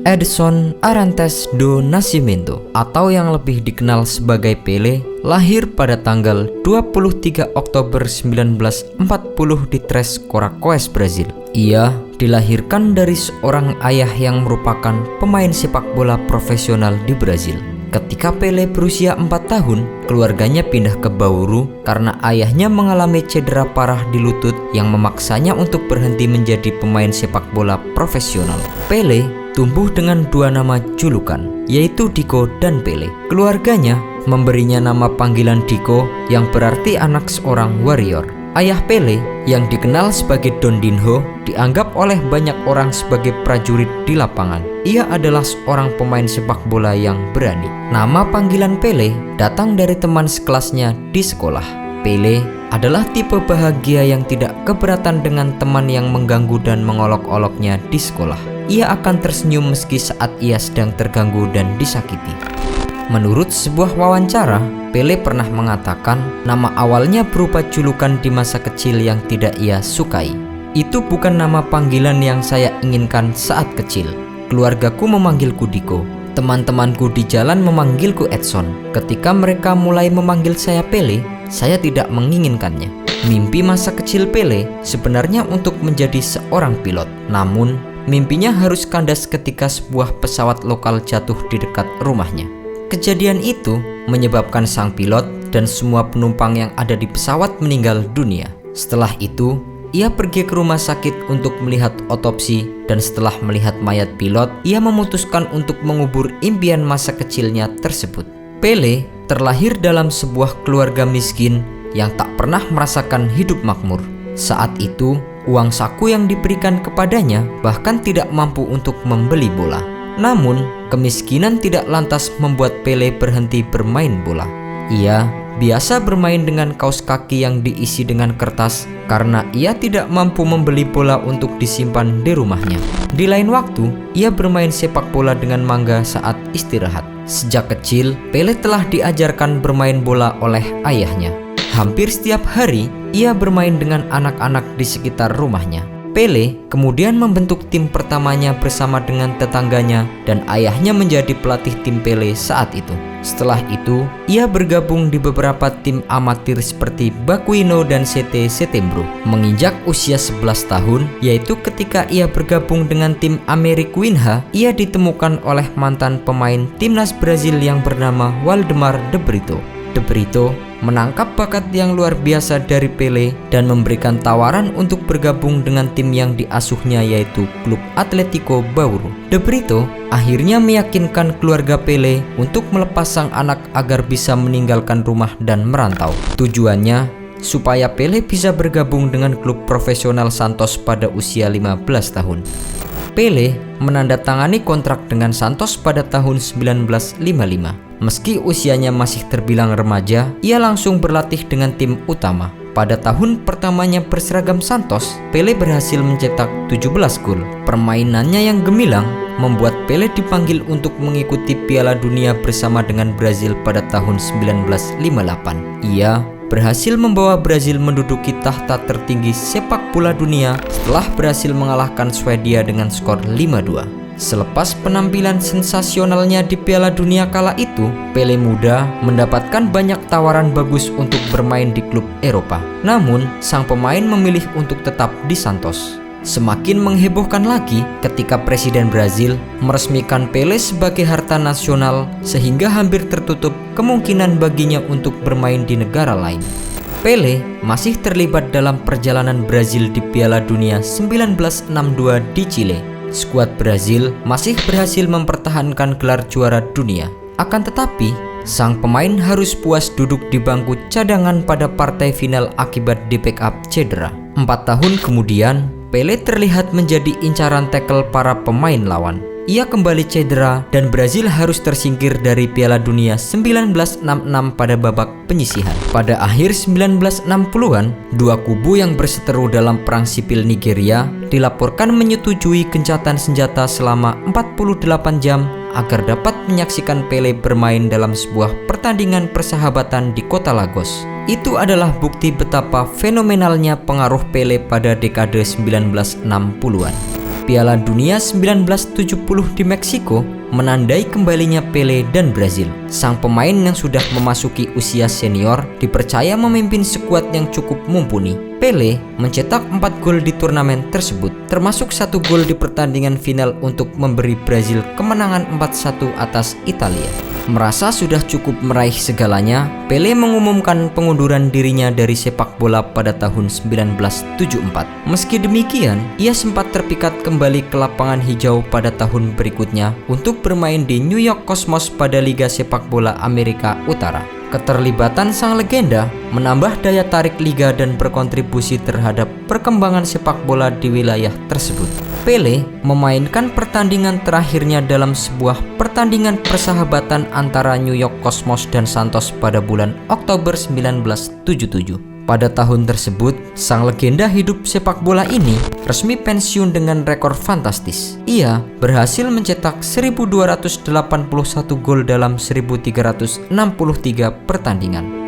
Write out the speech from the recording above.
Edson Arantes do Nascimento atau yang lebih dikenal sebagai Pelé lahir pada tanggal 23 Oktober 1940 di Três Coracoes, Brazil. Ia dilahirkan dari seorang ayah yang merupakan pemain sepak bola profesional di Brazil. Ketika Pelé berusia 4 tahun, keluarganya pindah ke Bauru karena ayahnya mengalami cedera parah di lutut yang memaksanya untuk berhenti menjadi pemain sepak bola profesional. Pelé tumbuh dengan dua nama julukan, yaitu Diko dan Pelé. Keluarganya memberinya nama panggilan Diko yang berarti anak seorang warrior. Ayah Pelé yang dikenal sebagai Don Dinho dianggap oleh banyak orang sebagai prajurit di lapangan. Ia adalah seorang pemain sepak bola yang berani. Nama panggilan Pelé datang dari teman sekelasnya di sekolah. Pelé adalah tipe bahagia yang tidak keberatan dengan teman yang mengganggu dan mengolok-oloknya di sekolah. Ia akan tersenyum meski saat ia sedang terganggu dan disakiti. Menurut sebuah wawancara, Pelé pernah mengatakan nama awalnya berupa julukan di masa kecil yang tidak ia sukai. Itu bukan nama panggilan yang saya inginkan saat kecil. Keluargaku memanggilku Diko. Teman-temanku di jalan memanggilku Edson. Ketika mereka mulai memanggil saya Pelé, saya tidak menginginkannya. Mimpi masa kecil Pelé sebenarnya untuk menjadi seorang pilot. Namun, mimpinya harus kandas ketika sebuah pesawat lokal jatuh di dekat rumahnya. Kejadian itu menyebabkan sang pilot dan semua penumpang yang ada di pesawat meninggal dunia. Setelah itu, ia pergi ke rumah sakit untuk melihat otopsi, dan setelah melihat mayat pilot, ia memutuskan untuk mengubur impian masa kecilnya tersebut. Pelé terlahir dalam sebuah keluarga miskin yang tak pernah merasakan hidup makmur. Saat itu, uang saku yang diberikan kepadanya bahkan tidak mampu untuk membeli bola. Namun, kemiskinan tidak lantas membuat Pelé berhenti bermain bola. Ia biasa bermain dengan kaos kaki yang diisi dengan kertas karena ia tidak mampu membeli bola untuk disimpan di rumahnya. Di lain waktu, ia bermain sepak bola dengan mangga saat istirahat. Sejak kecil, Pelé telah diajarkan bermain bola oleh ayahnya. Hampir setiap hari, ia bermain dengan anak-anak di sekitar rumahnya. Pelé kemudian membentuk tim pertamanya bersama dengan tetangganya dan ayahnya menjadi pelatih tim Pelé saat itu. Setelah itu, ia bergabung di beberapa tim amatir seperti Bakuino dan CT Setembro. Menginjak usia 11 tahun, yaitu ketika ia bergabung dengan tim Amerik Winha, ia ditemukan oleh mantan pemain timnas Brazil yang bernama Waldemar de Brito. De Brito menangkap bakat yang luar biasa dari Pelé dan memberikan tawaran untuk bergabung dengan tim yang diasuhnya, yaitu klub Atletico Bauru. De Brito akhirnya meyakinkan keluarga Pelé untuk melepas sang anak agar bisa meninggalkan rumah dan merantau. Tujuannya supaya Pelé bisa bergabung dengan klub profesional Santos pada usia 15 tahun. Pelé menandatangani kontrak dengan Santos pada tahun 1955. Meski usianya masih terbilang remaja, ia langsung berlatih dengan tim utama. Pada tahun pertamanya berseragam Santos, Pelé berhasil mencetak 17 gol. Permainannya yang gemilang membuat Pelé dipanggil untuk mengikuti Piala Dunia bersama dengan Brazil pada tahun 1958. Ia berhasil membawa Brazil menduduki tahta tertinggi sepak bola dunia setelah berhasil mengalahkan Swedia dengan skor 5-2. Selepas penampilan sensasionalnya di Piala Dunia kala itu, Pelé muda mendapatkan banyak tawaran bagus untuk bermain di klub Eropa. Namun, sang pemain memilih untuk tetap di Santos. Semakin menghebohkan lagi ketika Presiden Brazil meresmikan Pelé sebagai harta nasional, sehingga hampir tertutup kemungkinan baginya untuk bermain di negara lain. Pelé masih terlibat dalam perjalanan Brazil di Piala Dunia 1962 di Chile. Skuad Brazil masih berhasil mempertahankan gelar juara dunia. Akan tetapi, sang pemain harus puas duduk di bangku cadangan pada partai final akibat di-backup cedera. 4 tahun kemudian, Pelé terlihat menjadi incaran tackle para pemain lawan. Ia kembali cedera dan Brazil harus tersingkir dari Piala Dunia 1966 pada babak penyisihan. Pada akhir 1960-an, dua kubu yang berseteru dalam perang sipil Nigeria dilaporkan menyetujui gencatan senjata selama 48 jam agar dapat menyaksikan Pelé bermain dalam sebuah pertandingan persahabatan di kota Lagos. Itu adalah bukti betapa fenomenalnya pengaruh Pelé pada dekade 1960-an. Piala Dunia 1970 di Meksiko menandai kembalinya Pele dan Brazil. Sang pemain yang sudah memasuki usia senior dipercaya memimpin skuad yang cukup mumpuni. Pele mencetak 4 gol di turnamen tersebut, termasuk 1 gol di pertandingan final untuk memberi Brazil kemenangan 4-1 atas Italia. Merasa sudah cukup meraih segalanya, Pele mengumumkan pengunduran dirinya dari sepak bola pada tahun 1974. Meski demikian, ia sempat terpikat kembali ke lapangan hijau pada tahun berikutnya untuk bermain di New York Cosmos pada Liga Sepak Bola Amerika Utara. Keterlibatan sang legenda menambah daya tarik liga dan berkontribusi terhadap perkembangan sepak bola di wilayah tersebut. Pele memainkan pertandingan terakhirnya dalam sebuah pertandingan persahabatan antara New York Cosmos dan Santos pada bulan Oktober 1977. Pada tahun tersebut, sang legenda hidup sepak bola ini resmi pensiun dengan rekor fantastis. Ia berhasil mencetak 1281 gol dalam 1363 pertandingan.